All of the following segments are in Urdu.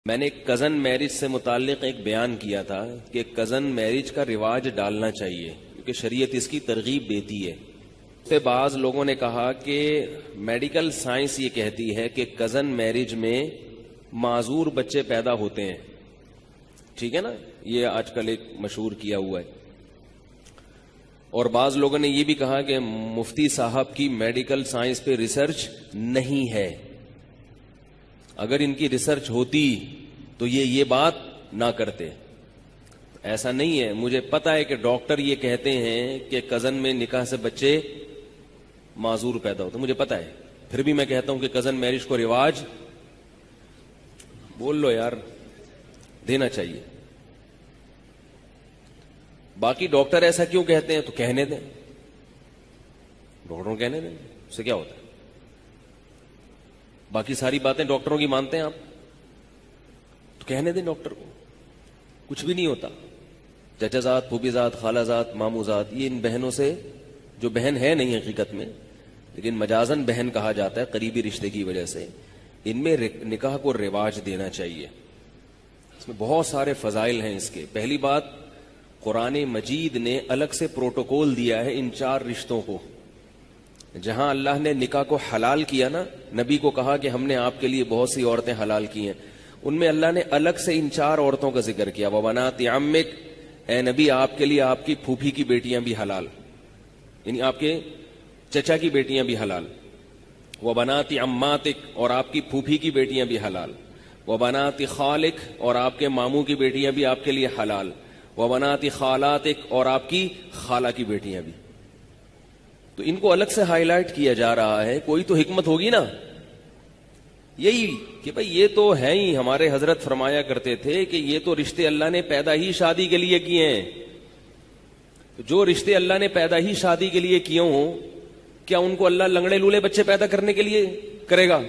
میں نے کزن میرج سے متعلق ایک بیان کیا تھا کہ کزن میرج کا رواج ڈالنا چاہیے کیونکہ شریعت اس کی ترغیب دیتی ہے۔ سے بعض لوگوں نے کہا کہ میڈیکل سائنس یہ کہتی ہے کہ کزن میرج میں معذور بچے پیدا ہوتے ہیں، ٹھیک ہے نا، یہ آج کل ایک مشہور کیا ہوا ہے۔ اور بعض لوگوں نے یہ بھی کہا کہ مفتی صاحب کی میڈیکل سائنس پہ ریسرچ نہیں ہے، اگر ان کی ریسرچ ہوتی تو یہ بات نہ کرتے۔ ایسا نہیں ہے، مجھے پتا ہے کہ ڈاکٹر یہ کہتے ہیں کہ کزن میں نکاح سے بچے معذور پیدا ہوتے، مجھے پتا ہے، پھر بھی میں کہتا ہوں کہ کزن میرج کو رواج بول لو یار دینا چاہیے۔ باقی ڈاکٹر ایسا کیوں کہتے ہیں تو کہنے دیں، ڈاکٹروں کہنے دیں، اس سے کیا ہوتا ہے؟ باقی ساری باتیں ڈاکٹروں کی مانتے ہیں آپ تو کہنے دیں ڈاکٹر کو، کچھ بھی نہیں ہوتا۔ چچا زاد، پھوپھی زاد، خالہ زاد، مامو زاد، یہ ان بہنوں سے، جو بہن ہے نہیں حقیقت میں لیکن مجازن بہن کہا جاتا ہے قریبی رشتے کی وجہ سے، ان میں نکاح کو رواج دینا چاہیے۔ اس میں بہت سارے فضائل ہیں اس کے۔ پہلی بات، قرآن مجید نے الگ سے پروٹوکول دیا ہے ان چار رشتوں کو۔ جہاں اللہ نے نکاح کو حلال کیا نا، نبی کو کہا کہ ہم نے آپ کے لیے بہت سی عورتیں حلال کی ہیں، ان میں اللہ نے الگ سے ان چار عورتوں کا ذکر کیا۔ وَبَنَاتِ عَمِّكَ، اے نبی آپ کے لیے آپ کی پھوپھی کی بیٹیاں بھی حلال، یعنی آپ کے چچا کی بیٹیاں بھی حلال۔ وَبَنَاتِ عَمَّاتِكَ، اور آپ کی پھوپھی کی بیٹیاں بھی حلال۔ وَبَنَاتِ خَالِكَ، اور آپ کے ماموں کی بیٹیاں بھی آپ کے لیے حلال۔ وَبَنَاتِ خَالَاتِكَ، اور آپ کی خالہ کی بیٹیاں بھی۔ تو ان کو الگ سے ہائی لائٹ کیا جا رہا ہے، کوئی تو حکمت ہوگی نا، یہی کہ بھئی یہ تو ہے ہی، ہمارے حضرت فرمایا کرتے تھے کہ یہ تو رشتے اللہ نے پیدا ہی شادی کے لیے کیے ہیں۔ جو رشتے اللہ نے پیدا ہی شادی کے لیے کیے ہوں، کیا ان کو اللہ لنگڑے لولے بچے پیدا کرنے کے لیے کرے گا؟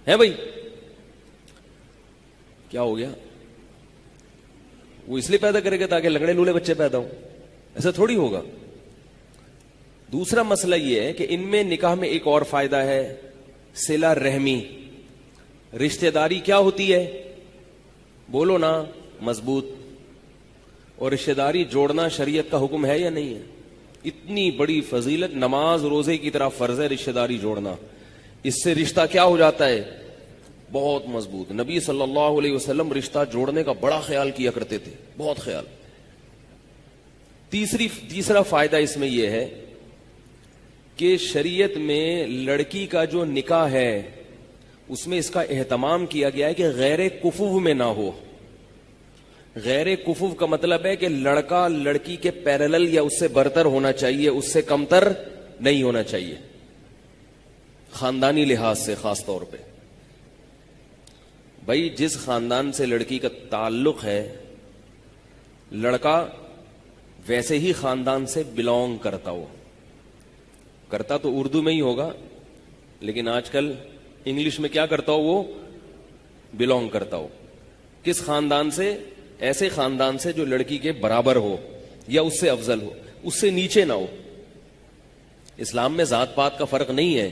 ہے بھئی؟ کیا ہو گیا؟ وہ اس لیے پیدا کرے گا تاکہ لنگڑے لولے بچے پیدا ہوں؟ ایسا تھوڑی ہوگا۔ دوسرا مسئلہ یہ ہے کہ ان میں نکاح میں ایک اور فائدہ ہے، صلہ رحمی۔ رشتہ داری کیا ہوتی ہے؟ بولو نا، مضبوط۔ اور رشتہ داری جوڑنا شریعت کا حکم ہے یا نہیں ہے؟ اتنی بڑی فضیلت، نماز روزے کی طرح فرض ہے رشتہ داری جوڑنا۔ اس سے رشتہ کیا ہو جاتا ہے؟ بہت مضبوط۔ نبی صلی اللہ علیہ وسلم رشتہ جوڑنے کا بڑا خیال کیا کرتے تھے، بہت خیال۔ تیسرا فائدہ اس میں یہ ہے کہ شریعت میں لڑکی کا جو نکاح ہے اس میں اس کا اہتمام کیا گیا ہے کہ غیر کفو میں نہ ہو۔ غیر کفو کا مطلب ہے کہ لڑکا لڑکی کے پیرلل یا اس سے برتر ہونا چاہیے، اس سے کمتر نہیں ہونا چاہیے، خاندانی لحاظ سے خاص طور پہ۔ بھائی جس خاندان سے لڑکی کا تعلق ہے، لڑکا ویسے ہی خاندان سے بلونگ کرتا ہو، کرتا تو اردو میں ہی ہوگا لیکن آج کل انگلش میں کیا کرتا ہو؟ وہ بلونگ کرتا ہو۔ کس خاندان سے؟ ایسے خاندان سے جو لڑکی کے برابر ہو یا اس سے افضل ہو، اس سے نیچے نہ ہو۔ اسلام میں ذات پات کا فرق نہیں ہے،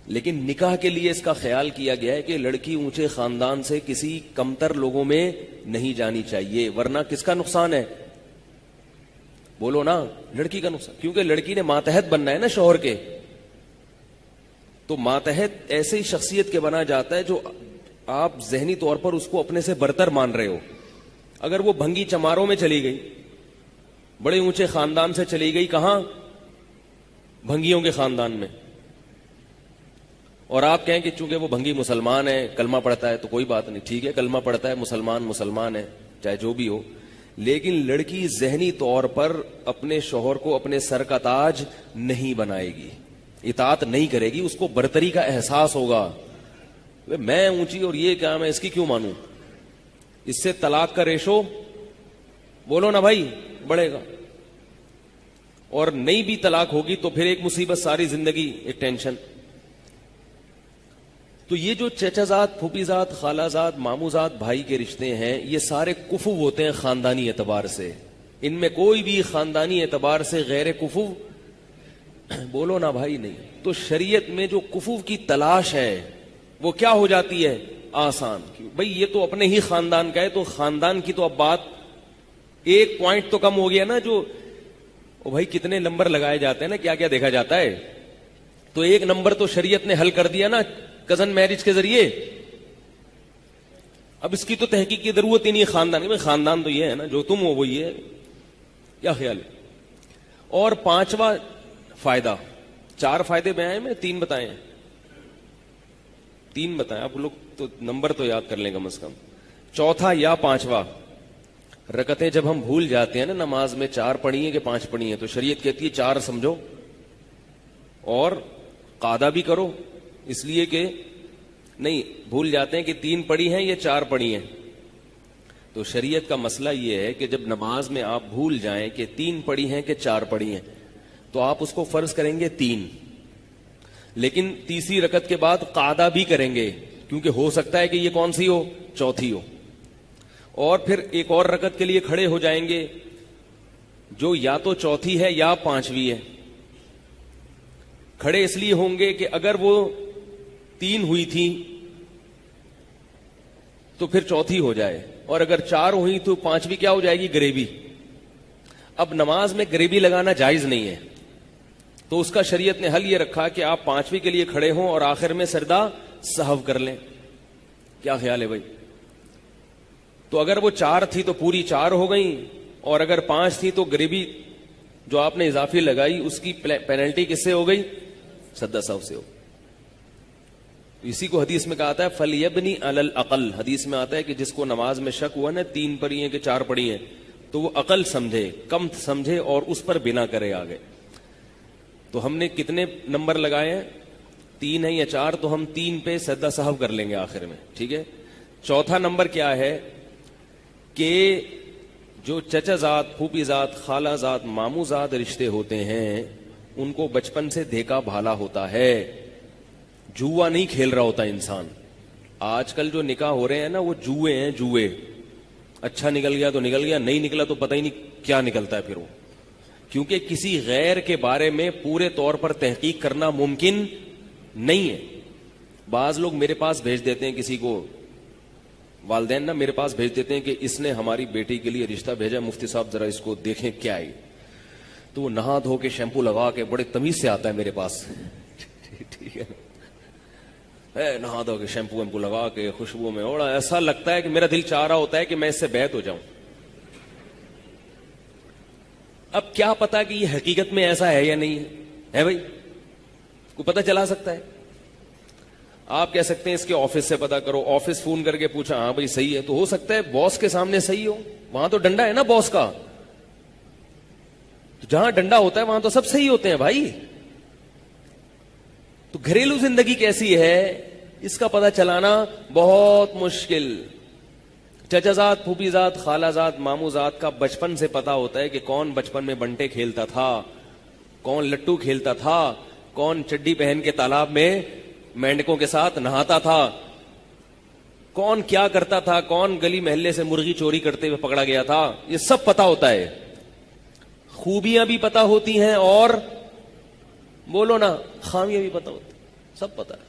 لیکن نکاح کے لیے اس کا خیال کیا گیا ہے کہ لڑکی اونچے خاندان سے کسی کمتر لوگوں میں نہیں جانی چاہیے، ورنہ کس کا نقصان ہے؟ بولو نا، لڑکی کا نقصان، کیونکہ لڑکی نے ماتحت بننا ہے نا شوہر کے۔ تو ماتحت ایسی شخصیت کے بنا جاتا ہے جو آپ ذہنی طور پر اس کو اپنے سے برتر مان رہے ہو۔ اگر وہ بھنگی چماروں میں چلی گئی، بڑے اونچے خاندان سے چلی گئی، کہاں؟ بھنگیوں کے خاندان میں، اور آپ کہیں کہ چونکہ وہ بھنگی مسلمان ہے، کلمہ پڑھتا ہے، تو کوئی بات نہیں، ٹھیک ہے، کلمہ پڑھتا ہے، مسلمان ہے، چاہے جو بھی ہو، لیکن لڑکی ذہنی طور پر اپنے شوہر کو اپنے سر کا تاج نہیں بنائے گی، اطاعت نہیں کرے گی، اس کو برتری کا احساس ہوگا۔ میں اونچی اور یہ کیا، میں اس کی کیوں مانوں؟ اس سے طلاق کا ریشو، بولو نا بھائی، بڑھے گا۔ اور نہیں بھی طلاق ہوگی تو پھر ایک مصیبت، ساری زندگی ایک ٹینشن۔ تو یہ جو چچا زاد، پھوپھی زاد، خالہ زاد، مامو زاد بھائی کے رشتے ہیں، یہ سارے کفو ہوتے ہیں خاندانی اعتبار سے۔ ان میں کوئی بھی خاندانی اعتبار سے غیر کفو، بولو نا بھائی، نہیں۔ تو شریعت میں جو کفو کی تلاش ہے وہ کیا ہو جاتی ہے؟ آسان. بھائی یہ تو اپنے ہی خاندان کا ہے, تو خاندان کی تو اب بات ایک پوائنٹ تو کم ہو گیا نا. جو بھائی کتنے نمبر لگائے جاتے ہیں نا, کیا کیا دیکھا جاتا ہے, تو ایک نمبر تو شریعت نے حل کر دیا نا کزن میرج کے ذریعے. اب اس کی تو تحقیق کی ضرورت ہی نہیں ہے خاندان میں. خاندان تو یہ ہے نا, جو تم ہو وہی ہے. کیا خیال ہے؟ اور پانچواں فائدہ, 4 فائدے بیان میں 3 بتائے ہیں, 3 بتائیں آپ لوگ, تو نمبر تو یاد کر لیں کم از کم. چوتھا یا 5واں, رکعتیں جب ہم بھول جاتے ہیں نا نماز میں 4 پڑھی ہیں کہ 5 پڑھی ہیں, تو شریعت کہتی ہے 4 سمجھو اور قاعدہ بھی کرو, اس لیے کہ نہیں بھول جاتے ہیں کہ 3 پڑھی ہیں یا 4 پڑھی ہیں. تو شریعت کا مسئلہ یہ ہے کہ جب نماز میں آپ بھول جائیں کہ 3 پڑھی ہیں کہ 4 پڑھی ہیں, تو آپ اس کو فرض کریں گے 3, لیکن تیسری رکعت کے بعد قاعدہ بھی کریں گے, کیونکہ ہو سکتا ہے کہ یہ کون سی ہو, چوتھی ہو. اور پھر ایک اور رکعت کے لیے کھڑے ہو جائیں گے جو یا تو چوتھی ہے یا 5ویں ہے. کھڑے اس لیے ہوں گے کہ اگر وہ 3 ہوئی تھی تو پھر چوتھی ہو جائے, اور اگر 4 ہوئی تو 5ویں کیا ہو جائے گی, گریوی. اب نماز میں گریوی لگانا جائز نہیں ہے, تو اس کا شریعت نے حل یہ رکھا کہ آپ 5ویں کے لیے کھڑے ہوں اور آخر میں سجدہ سہو کر لیں. کیا خیال ہے بھائی؟ تو اگر وہ 4 تھی تو پوری 4 ہو گئیں, اور اگر 5 تھی تو گریوی جو آپ نے اضافی لگائی اس کی پینلٹی کس سے ہو گئی, سجدہ سہو سے ہو. اسی کو حدیث میں کہا ہے فَلْيَبْنِ عَلَى الْأَقَلِّ, حدیث میں آتا ہے کہ جس کو نماز میں شک ہوا نا 3 پڑھی ہیں کہ 4 پڑھی ہیں, تو وہ عقل سمجھے, کم سمجھے اور اس پر بنا کرے آگے. تو ہم نے کتنے نمبر لگائے ہیں, 3 ہیں یا 4, تو ہم 3 پہ سجدہ سہو کر لیں گے آخر میں. ٹھیک ہے. چوتھا نمبر کیا ہے کہ جو چچا زاد, پھوپھی زاد, خالہ زاد, ماموں زاد رشتے ہوتے ہیں ان کو بچپن سے دیکھا بھالا ہوتا ہے, جوا نہیں کھیل رہا ہوتا انسان. آج کل جو نکاح ہو رہے ہیں نا وہ جوئے ہیں, جوئے. اچھا نکل گیا تو نکل گیا, نہیں نکلا تو پتہ ہی نہیں کیا نکلتا ہے پھر وہ, کیونکہ کسی غیر کے بارے میں پورے طور پر تحقیق کرنا ممکن نہیں ہے. بعض لوگ میرے پاس بھیج دیتے ہیں کسی کو, والدین نا میرے پاس بھیج دیتے ہیں کہ اس نے ہماری بیٹی کے لیے رشتہ بھیجا, مفتی صاحب ذرا اس کو دیکھیں کیا ہے. تو وہ نہا دھو کے شیمپو لگا کے بڑے تمیز سے آتا ہے میرے پاس. ٹھیک ہے, نہا دھو کے شیمپو ویمپو لگا کے خوشبو میں, اور ایسا لگتا ہے کہ میرا دل چاہ رہا ہوتا ہے کہ میں اس سے بیعت ہو جاؤں. اب کیا پتا کہ یہ حقیقت میں ایسا ہے یا نہیں ہے بھائی, کو پتہ چلا سکتا ہے. آپ کہہ سکتے ہیں اس کے آفس سے پتا کرو, آفس فون کر کے پوچھا, ہاں بھائی صحیح ہے, تو ہو سکتا ہے باس کے سامنے صحیح ہو, وہاں تو ڈنڈا ہے نا باس کا, تو جہاں ڈنڈا ہوتا ہے وہاں تو سب صحیح ہوتے ہیں بھائی. تو گھریلو زندگی کیسی ہے اس کا پتہ چلانا بہت مشکل. چچا زاد, پھوپھی زاد, خالہ زاد, ماموں زاد کا بچپن سے پتا ہوتا ہے کہ کون بچپن میں بنٹے کھیلتا تھا, کون لٹو کھیلتا تھا, کون چڈی پہن کے تالاب میں مینڈکوں کے ساتھ نہاتا تھا, کون کیا کرتا تھا, کون گلی محلے سے مرغی چوری کرتے ہوئے پکڑا گیا تھا. یہ سب پتا ہوتا ہے. خوبیاں بھی پتا ہوتی ہیں اور بولو نا خامیاں بھی پتا ہوتی, سب پتا ہے.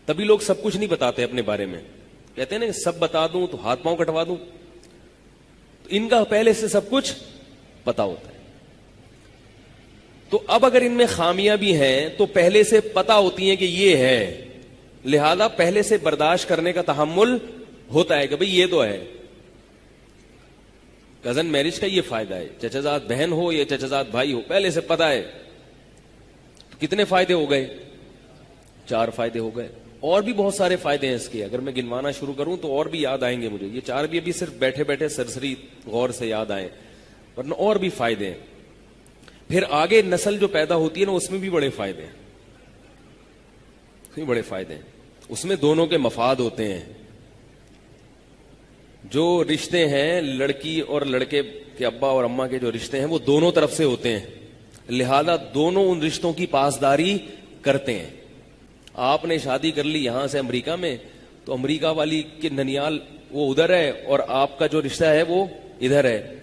تبھی لوگ سب کچھ نہیں بتاتے اپنے بارے میں, کہتے ہیں نا سب بتا دوں تو ہاتھ پاؤں کٹوا دوں. تو ان کا پہلے سے سب کچھ پتا ہوتا ہے. تو اب اگر ان میں خامیاں بھی ہیں تو پہلے سے پتا ہوتی ہیں کہ یہ ہے, لہذا پہلے سے برداشت کرنے کا تحمل ہوتا ہے کہ بھئی یہ تو ہے. کزن میرج کا یہ فائدہ ہے, چچا زاد بہن ہو یا چچا زاد بھائی ہو, پہلے سے پتا ہے. تو کتنے فائدے ہو گئے, 4 فائدے ہو گئے. اور بھی بہت سارے فائدے ہیں اس کے, اگر میں گنوانا شروع کروں تو اور بھی یاد آئیں گے مجھے. یہ 4 بھی ابھی صرف بیٹھے بیٹھے سرسری غور سے یاد آئے, ورنہ اور بھی فائدے ہیں. پھر آگے نسل جو پیدا ہوتی ہے نا اس میں بھی بڑے فائدے ہیں, بڑے فائدے ہیں. اس میں دونوں کے مفاد ہوتے ہیں. جو رشتے ہیں لڑکی اور لڑکے کے ابا اور اماں کے جو رشتے ہیں وہ دونوں طرف سے ہوتے ہیں, لہذا دونوں ان رشتوں کی پاسداری کرتے ہیں. آپ نے شادی کر لی یہاں سے امریکہ میں, تو امریکہ والی کے ننیال وہ ادھر ہے اور آپ کا جو رشتہ ہے وہ ادھر ہے,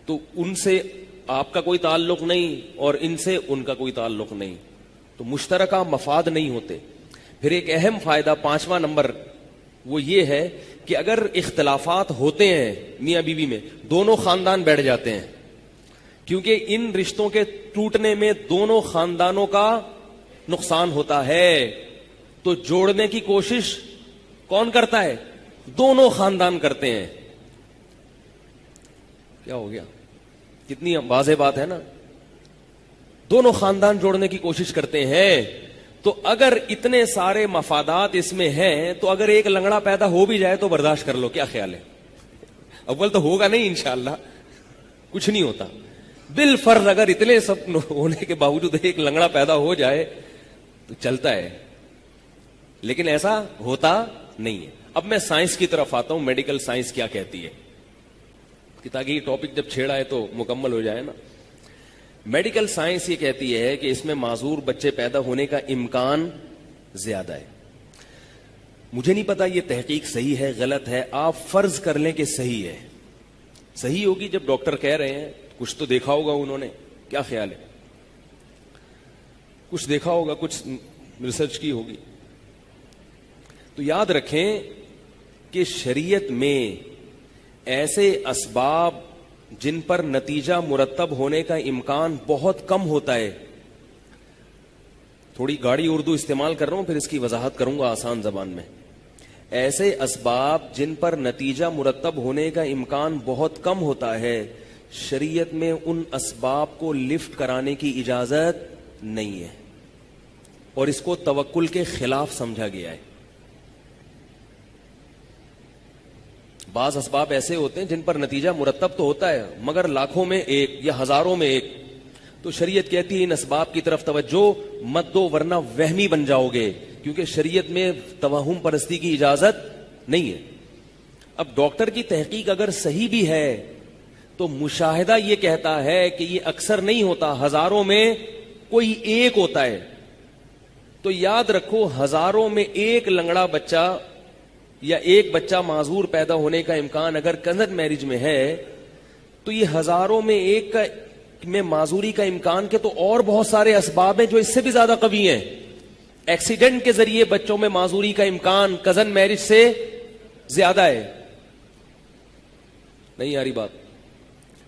تو ان سے آپ کا کوئی تعلق نہیں اور ان سے ان کا کوئی تعلق نہیں, تو مشترکہ مفاد نہیں ہوتے. پھر ایک اہم فائدہ 5واں نمبر وہ یہ ہے کہ اگر اختلافات ہوتے ہیں میاں بیوی میں، دونوں خاندان بیٹھ جاتے ہیں، کیونکہ ان رشتوں کے ٹوٹنے میں دونوں خاندانوں کا نقصان ہوتا ہے، تو جوڑنے کی کوشش کون کرتا ہے؟ دونوں خاندان کرتے ہیں. کیا ہو گیا؟ کتنی واضح بات ہے نا. دونوں خاندان جوڑنے کی کوشش کرتے ہیں. تو اگر اتنے سارے مفادات اس میں ہیں تو اگر ایک لنگڑا پیدا ہو بھی جائے تو برداشت کر لو. کیا خیال ہے؟ اول تو ہوگا نہیں انشاءاللہ، کچھ نہیں ہوتا. بالفرض اگر اتنے سب ہونے کے باوجود ایک لنگڑا پیدا ہو جائے تو چلتا ہے، لیکن ایسا ہوتا نہیں ہے. اب میں سائنس کی طرف آتا ہوں. میڈیکل سائنس کیا کہتی ہے کہ تاکہ یہ ٹاپک جب چھیڑا ہے تو مکمل ہو جائے نا. میڈیکل سائنس یہ کہتی ہے کہ اس میں معذور بچے پیدا ہونے کا امکان زیادہ ہے. مجھے نہیں پتا یہ تحقیق صحیح ہے غلط ہے، آپ فرض کر لیں کہ صحیح ہے. صحیح ہوگی جب ڈاکٹر کہہ رہے ہیں، کچھ تو دیکھا ہوگا انہوں نے. کیا خیال ہے؟ کچھ دیکھا ہوگا، کچھ ریسرچ کی ہوگی. تو یاد رکھیں کہ شریعت میں ایسے اسباب جن پر نتیجہ مرتب ہونے کا امکان بہت کم ہوتا ہے. تھوڑی گاڑی اردو استعمال کر رہا ہوں، پھر اس کی وضاحت کروں گا آسان زبان میں. ایسے اسباب جن پر نتیجہ مرتب ہونے کا امکان بہت کم ہوتا ہے، شریعت میں ان اسباب کو لفٹ کرانے کی اجازت نہیں ہے، اور اس کو توکل کے خلاف سمجھا گیا ہے. بعض اسباب ایسے ہوتے ہیں جن پر نتیجہ مرتب تو ہوتا ہے مگر لاکھوں میں ایک یا ہزاروں میں ایک. تو شریعت کہتی ہے ان اسباب کی طرف توجہ مت دو ورنہ وہمی بن جاؤ گے، کیونکہ شریعت میں توہم پرستی کی اجازت نہیں ہے. اب ڈاکٹر کی تحقیق اگر صحیح بھی ہے تو مشاہدہ یہ کہتا ہے کہ یہ اکثر نہیں ہوتا، ہزاروں میں کوئی ایک ہوتا ہے. تو یاد رکھو، ہزاروں میں ایک لنگڑا بچہ یا ایک بچہ معذور پیدا ہونے کا امکان اگر کزن میرج میں ہے، تو یہ ہزاروں میں ایک میں معذوری کا امکان کے تو اور بہت سارے اسباب ہیں جو اس سے بھی زیادہ قوی ہیں. ایکسیڈنٹ کے ذریعے بچوں میں معذوری کا امکان کزن میرج سے زیادہ ہے. نہیں آ رہی بات؟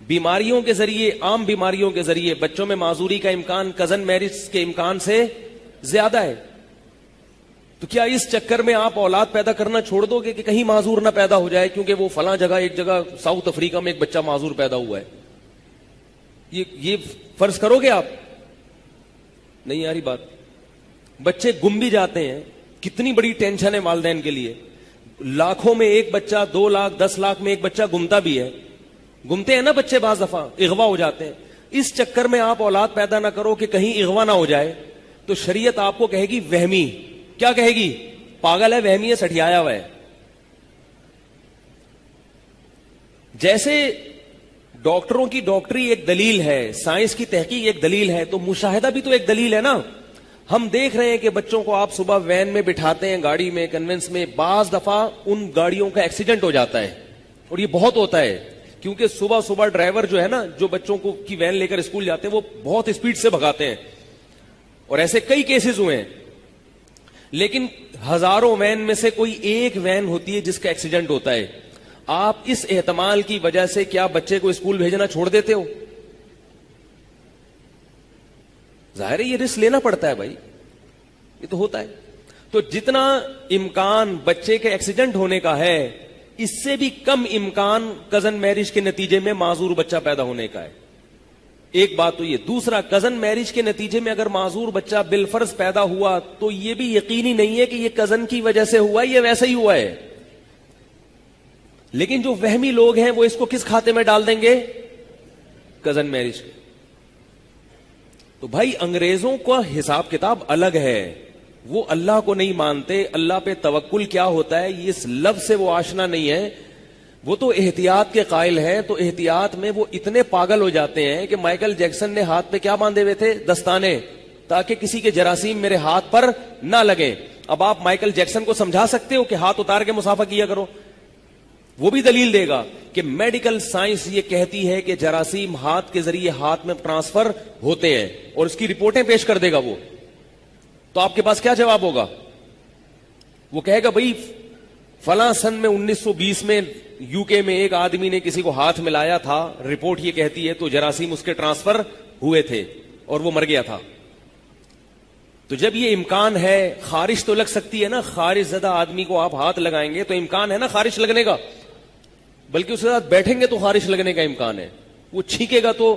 بیماریوں کے ذریعے، عام بیماریوں کے ذریعے بچوں میں معذوری کا امکان کزن میرج کے امکان سے زیادہ ہے. تو کیا اس چکر میں آپ اولاد پیدا کرنا چھوڑ دو گے کہ کہیں معذور نہ پیدا ہو جائے کیونکہ وہ فلاں جگہ، ایک جگہ ساؤتھ افریقہ میں ایک بچہ معذور پیدا ہوا ہے؟ یہ فرض کرو گے آپ؟ نہیں آ رہی بات؟ بچے گم بھی جاتے ہیں، کتنی بڑی ٹینشن ہے والدین کے لیے. لاکھوں میں ایک بچہ، 2 لاکھ 10 لاکھ میں ایک بچہ گمتا بھی ہے. گمتے ہیں نا بچے، بعض دفعہ اغوا ہو جاتے ہیں. اس چکر میں آپ اولاد پیدا نہ کرو کہ کہیں اغوا نہ ہو جائے. تو شریعت آپ کو کہے گی وہمی. کیا کہے گی؟ پاگل ہے، وہمی ہے، سٹھیایا ہوا ہے. جیسے ڈاکٹروں کی ڈاکٹری ایک دلیل ہے، سائنس کی تحقیق ایک دلیل ہے، تو مشاہدہ بھی تو ایک دلیل ہے نا. ہم دیکھ رہے ہیں کہ بچوں کو آپ صبح وین میں بٹھاتے ہیں، گاڑی میں، کنوینس میں، بعض دفعہ ان گاڑیوں کا ایکسیڈنٹ ہو جاتا ہے. اور یہ بہت ہوتا ہے کیونکہ صبح صبح ڈرائیور جو ہے نا، جو بچوں کو کی وین لے کر اسکول جاتے ہیں، وہ بہت اسپیڈ سے بھگاتے ہیں. اور ایسے کئی کیسز ہوئے ہیں. لیکن ہزاروں وین میں سے کوئی ایک وین ہوتی ہے جس کا ایکسیڈنٹ ہوتا ہے. آپ اس احتمال کی وجہ سے کیا بچے کو اسکول بھیجنا چھوڑ دیتے ہو؟ ظاہر ہے یہ رسک لینا پڑتا ہے بھائی، یہ تو ہوتا ہے. تو جتنا امکان بچے کے ایکسیڈنٹ ہونے کا ہے، اس سے بھی کم امکان کزن میرج کے نتیجے میں معذور بچہ پیدا ہونے کا ہے. ایک بات تو یہ. دوسرا، کزن میرج کے نتیجے میں اگر معذور بچہ بالفرض پیدا ہوا تو یہ بھی یقینی نہیں ہے کہ یہ کزن کی وجہ سے ہوا، یہ ویسا ہی ہوا ہے. لیکن جو وہمی لوگ ہیں وہ اس کو کس کھاتے میں ڈال دیں گے؟ Cousin marriage. تو بھائی انگریزوں کا حساب کتاب الگ ہے، وہ اللہ کو نہیں مانتے. اللہ پہ توکل کیا ہوتا ہے اس لفظ سے وہ آشنا نہیں ہے. وہ تو احتیاط کے قائل ہیں. تو احتیاط میں وہ اتنے پاگل ہو جاتے ہیں کہ مائیکل جیکسن نے ہاتھ پہ کیا باندھے ہوئے تھے؟ دستانے، تاکہ کسی کے جراثیم میرے ہاتھ پر نہ لگیں. اب آپ مائیکل جیکسن کو سمجھا سکتے ہو کہ ہاتھ اتار کے مسافہ کیا کرو؟ وہ بھی دلیل دے گا کہ میڈیکل سائنس یہ کہتی ہے کہ جراثیم ہاتھ کے ذریعے ہاتھ میں ٹرانسفر ہوتے ہیں، اور اس کی رپورٹیں پیش کر دے گا وہ. تو آپ کے پاس کیا جواب ہوگا؟ وہ کہے گا بھائی فلاں سن میں 1920 میں یو کے میں ایک آدمی نے کسی کو ہاتھ ملایا تھا, رپورٹ یہ کہتی ہے, تو جراثیم اس کے ٹرانسفر ہوئے تھے اور وہ مر گیا تھا. تو جب یہ امکان ہے, خارش تو لگ سکتی ہے نا, خارش زدہ آدمی کو آپ ہاتھ لگائیں گے تو امکان ہے نا خارش لگنے کا, بلکہ اس کے ساتھ بیٹھیں گے تو خارش لگنے کا امکان ہے, وہ چھینکے گا تو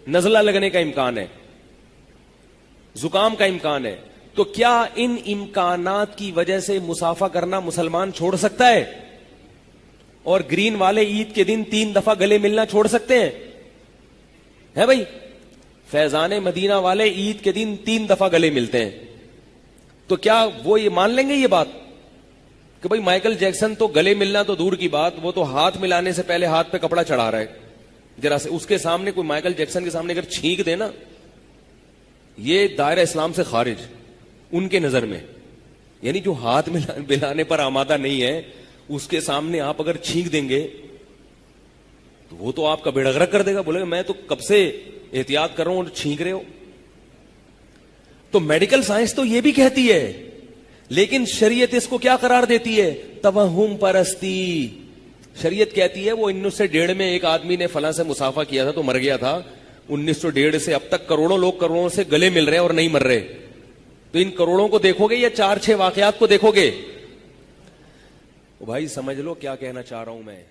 نزلہ لگنے کا امکان ہے, زکام کا امکان ہے. تو کیا ان امکانات کی وجہ سے مسافہ کرنا مسلمان چھوڑ سکتا ہے؟ اور گرین والے عید کے دن 3 دفعہ گلے ملنا چھوڑ سکتے ہیں؟ ہے بھائی, فیضان مدینہ والے عید کے دن 3 دفعہ گلے ملتے ہیں, تو کیا وہ یہ مان لیں گے یہ بات کہ بھائی مائیکل جیکسن تو گلے ملنا تو دور کی بات, وہ تو ہاتھ ملانے سے پہلے ہاتھ پہ کپڑا چڑھا رہا ہے, ذرا سے اس کے سامنے کوئی مائیکل جیکسن کے سامنے اگر چھینک دے نا, یہ دائرہ اسلام سے خارج ان کے نظر میں, یعنی جو ہاتھ ملانے پر آمادہ نہیں ہے اس کے سامنے آپ اگر چھینک دیں گے تو وہ تو آپ کا بیڑا غرق کر دے گا, بولے گا میں تو کب سے احتیاط کر رہا ہوں اور چھینک رہے ہو. تو میڈیکل سائنس تو یہ بھی کہتی ہے, لیکن شریعت اس کو کیا قرار دیتی ہے؟ توہم پرستی. شریعت کہتی ہے وہ 1901 میں ایک آدمی نے فلاں سے مسافہ کیا تھا تو مر گیا تھا, 1901 سے اب تک کروڑوں لوگ کروڑوں سے گلے مل رہے ہیں اور نہیں مر رہے. تو ان کروڑوں کو دیکھو گے یا 4-6 واقعات کو دیکھو گے؟ بھائی سمجھ لو کیا کہنا چاہ رہا ہوں میں.